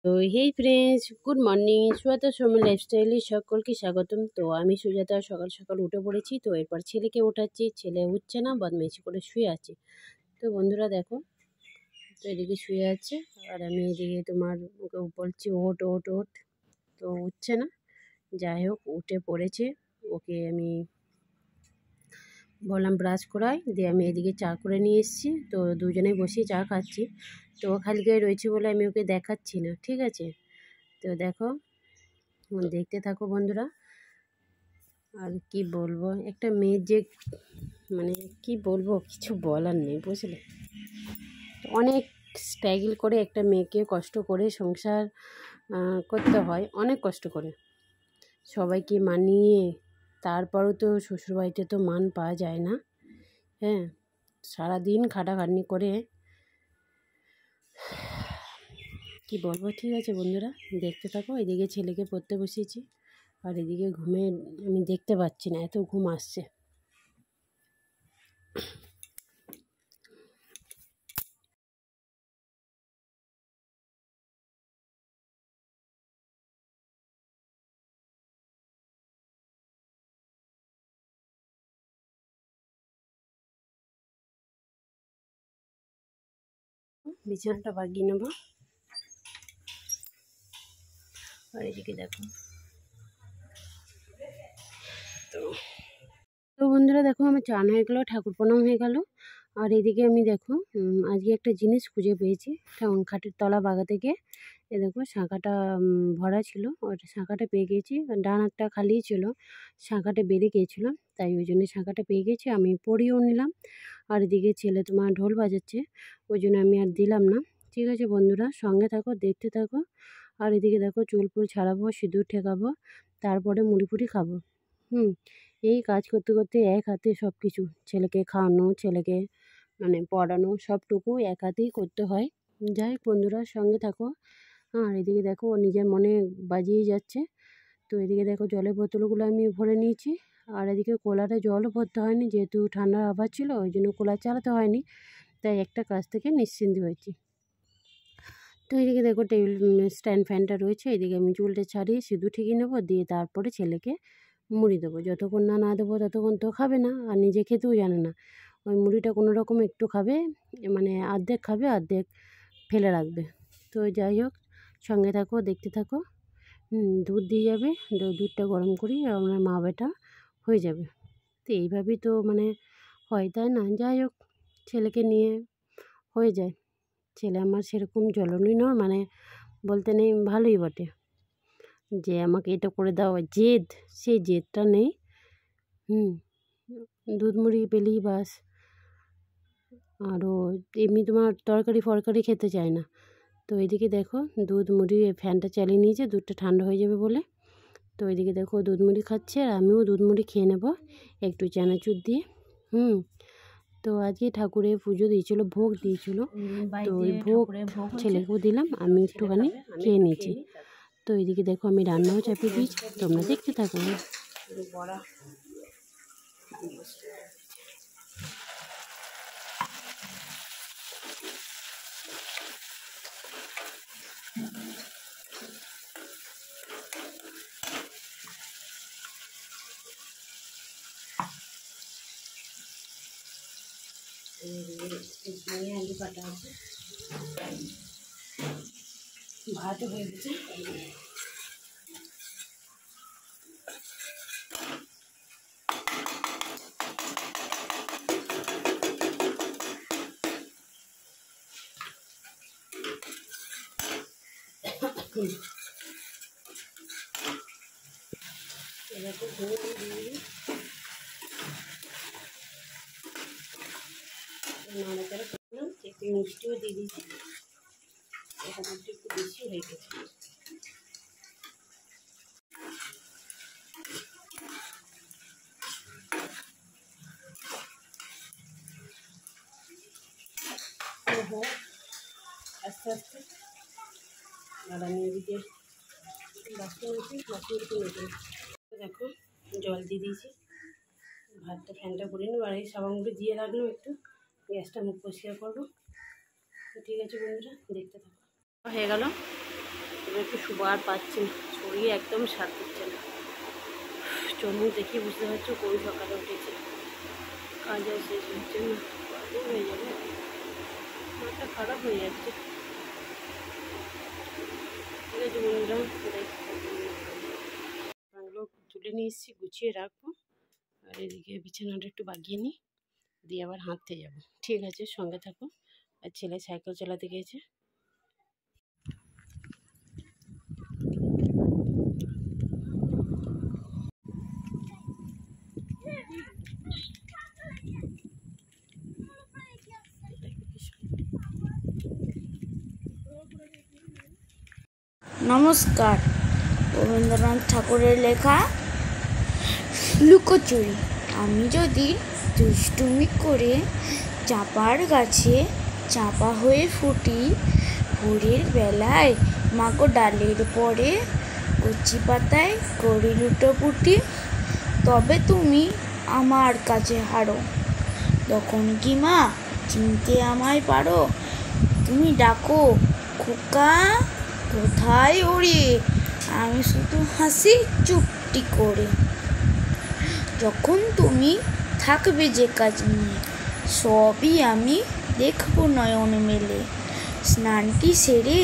তো hey friends, good Sujata Sharma লাইফস্টাইলে সকলকে স্বাগতম। তো আমি সুজাতা সকাল সকাল উঠে পড়েছি। তো এরপর ছেলেকে ওঠাচ্ছি, ছেলে উঠছে না, বদমাইশি করে শুয়ে আছে। তো বন্ধুরা দেখো, তো এদিকে শুয়ে আছে আর আমি এদিকে তোমার ওকে বলছি ওঠ ওঠ ওঠ, তো উঠছে না। যাই হোক, উঠে পড়েছে। ওকে আমি বললাম ব্রাশ করাই, দিয়ে আমি এদিকে চা করে নিয়ে এসেছি। তো দুজনেই বসে চা খাচ্ছি। তো খালি গায়ে রয়েছে বলে আমি ওকে দেখাচ্ছি না, ঠিক আছে? তো দেখো, দেখতে থাকো বন্ধুরা। আর কি বলবো, একটা মেয়ের যে মানে কি বলবো, কিছু বলার নেই, বুঝলে? অনেক স্ট্রাগল করে একটা মেয়েকে কষ্ট করে সংসার করতে হয়, অনেক কষ্ট করে সবাইকে মানিয়ে। তারপরও তো শ্বশুরবাড়িতে তো মান পাওয়া যায় না। হ্যাঁ, সারাদিন খাটাখাটনি করে কি বলবো। ঠিক আছে বন্ধুরা, দেখতে থাকো। এদিকে ছেলেকে পড়তে বসিয়েছি আর এদিকে ঘুমে আমি দেখতে পাচ্ছি না, এত ঘুম আসছে। বিছানাটা বাগিয়ে নেবো। আর এদিকে দেখো, তো তো বন্ধুরা দেখো, আমার চান হয়ে গেলো, ঠাকুর প্রণাম হয়ে গেল। আর এদিকে আমি দেখো আজকে একটা জিনিস খুঁজে পেয়েছি। খাটের তলা বাগা থেকে এ দেখো, শাঁখাটা ভরা ছিল, ওটা শাঁখাটা পেয়ে গেছি। ডান হাতটা খালি ছিল, শাঁখাটা বেড়ে গিয়েছিল, তাই ওই জন্য শাঁখাটা পেয়ে গেছি, আমি পরিয়েও নিলাম। আর এদিকে ছেলে তোমার ঢোল বাজাচ্ছে, ওই জন্য আমি আর দিলাম না। ঠিক আছে বন্ধুরা, সঙ্গে থাকো, দেখতে থাকো। আর এদিকে দেখো, চুল ফুল ছাড়াবো, সিঁদুর ঠেকাবো, তারপরে মুড়ি ফুড়ি খাবো। এই কাজ করতে করতে এক হাতে সব কিছু, ছেলেকে খাওয়ানো, ছেলেকে মানে পড়ানো, সবটুকু এক হাতেই করতে হয়। যাই হোক বন্ধুরা, সঙ্গে থাকো। আর এদিকে দেখো, ও নিজের মনে বাজিয়ে যাচ্ছে। তো এদিকে দেখো, জলের বোতলগুলো আমি ভরে নিয়েছি। আর এদিকে কোলারে জলও ভরতে হয়নি, যেহেতু ঠান্ডার আবার ছিল, ওই জন্য কুলার চালাতে হয়নি, তাই একটা কাজ থেকে নিশ্চিন্ত হয়েছি। তো এদিকে দেখো, টেবিল স্ট্যান্ড ফ্যানটা রয়েছে, এদিকে আমি চুলটা ছাড়িয়ে সিঁদুর ঠিকিয়ে নেবো, দিয়ে তারপরে ছেলেকে মুড়ি দেবো। যতক্ষণ না দেবো ততক্ষণ তো খাবে না, আর নিজে খেতেও জানে না। ওই মুড়িটা কোনো রকম একটু খাবে, মানে অর্ধেক খাবে, অর্ধেক ফেলে রাখবে। তো যাই হোক, সঙ্গে থাকো, দেখতে থাকো। দুধ দিয়ে যাবে, দুধটা গরম করি আমার মা বেটা হয়ে যাবে। তো এইভাবেই তো মানে হয়, তাই না? যাই হোক, ছেলেকে নিয়ে হয়ে যায়। ছেলে আমার সেরকম জ্বলনই নয়, মানে বলতে নেই, ভালোই বটে, যে আমাকে এটা করে দাও, জেদ, সেই জেদটা নেই। দুধ মুড়ি পেলেই বাস। আরও এমনি তোমার তরকারি ফরকারি খেতে চায় না। তো এদিকে দেখো, দুধ মুড়ি ফ্যানটা চালিয়ে নিয়েছে, দুধটা ঠান্ডা হয়ে যাবে বলে। তো এদিকে দেখো, দুধ মুড়ি খাচ্ছে, আর আমিও দুধ মুড়ি খেয়ে নেবো একটু চানাচুর দিয়ে। তো আজকে ঠাকুরের পুজো দিয়েছিল, ভোগ দিয়েছিল, তো ওই ভোগ ছেলেকেও দিলাম, আমি একটুখানি খেয়ে নিয়েছি। তো এদিকে দেখো, আমি রান্নাও চাপিয়ে দিয়েছি, তোমরা দেখতে থাকো। বড়া আলু কাটা আছে, ভাতও হয়ে গেছে। নাড়াচাড়া করলাম, একটু মিষ্টিও দিয়ে দিয়েছি, এটা মধ্যে একটু বেশি হয়ে গেছে। আস্তে আস্তে। আর আমি এদিকে বাসনগুলো নেবেন। দেখো, জল দিয়ে দিয়েছি, ভাতটা ফ্যানটা করে নেবো, আর এই সাবানগুলো দিয়ে রাখলাম, একটু গ্যাসটা মুখ পরিষ্কার করবো। তো ঠিক আছে বন্ধুরা, দেখতে থাকো। হয়ে গেল, তবে একটু শুবার পাচ্ছি না, শরীর একদম সাথ দিচ্ছে না। চলুন দেখি, বুঝতে পারছো কোন সকালে উঠেছে, কাজ আর শেষ হচ্ছে না, কাজও হয়ে যাবে, মাথা খারাপ হয়ে যাচ্ছে। ঠিক আছে বন্ধুরা, এগুলো তুলে নিয়ে এসেছি, গুছিয়ে রাখবো। আর এদিকে বিছানাটা একটু বাগিয়ে নিই, দিয়ে আবার হাঁটতে যাবো। ঠিক আছে, সঙ্গে থাকো। আর ছেলে সাইকেল চালাতে গিয়েছে। নমস্কার। রবীন্দ্রনাথ ঠাকুরের লেখা লুকোচুরি। আমি যদি দুষ্টুমি করে চাঁপার গাছে চাঁপা হয়ে ফুটি, ভোরের বেলায় মাগো ডালের পরে কচি পাতায় করি লুটোপুটি, তবে তুমি আমার কাছে হারো। তখন কি মা চিনতে আমায় পারো? তুমি ডাকো খোকা কোথায় ওরে, আমি শুধু হাসি চুপটি করে। যখন তুমি থাকবে যে কাজ নিয়ে, সবই আমি দেখবো নয়ন মেলে। স্নানটি সেরে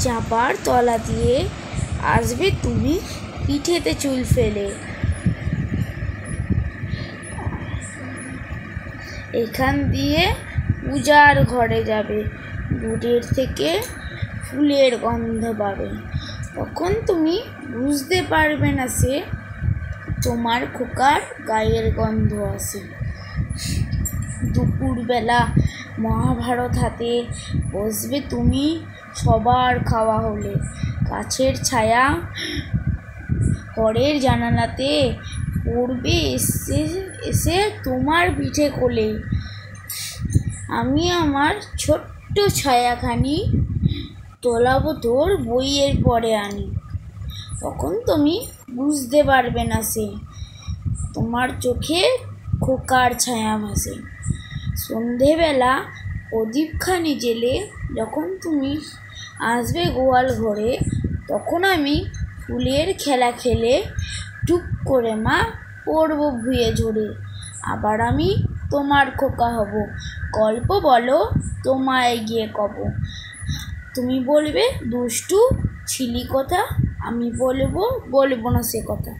চাঁপার তলা দিয়ে আসবে তুমি পিঠেতে চুল ফেলে। এখান দিয়ে পূজার ঘরে যাবে, দূরের থেকে ফুলের গন্ধ পাবে। তখন তুমি বুঝতে পারবে না সে তোমার খোকার গায়ের গন্ধ আসে। দুপুরবেলা মহাভারত হাতে বসবে তুমি, সবার খাওয়া হলে। গাছের ছায়া ঘরের জানালাতে পড়বে এসে এসে তোমার পিঠে কোলে। আমি আমার ছোট্ট ছায়াখানি তোলাবো তোর বইয়ের পরে আনি। তখন তুমি বুঝতে পারবে না সে তোমার চোখে খোকার ছায়া ভাসে। সন্ধেবেলা প্রদীপখানি জেলে যখন তুমি আসবে গোয়াল ঘরে, তখন আমি ফুলের খেলা খেলে টুক করে মা পড়বো ভুয়ে ঝরে। আবার আমি তোমার খোকা হব, গল্প বলো তোমায় গিয়ে কব। তুমি বলবে দুষ্টু ছিলি কথা, আমি বলবো না সে কথা।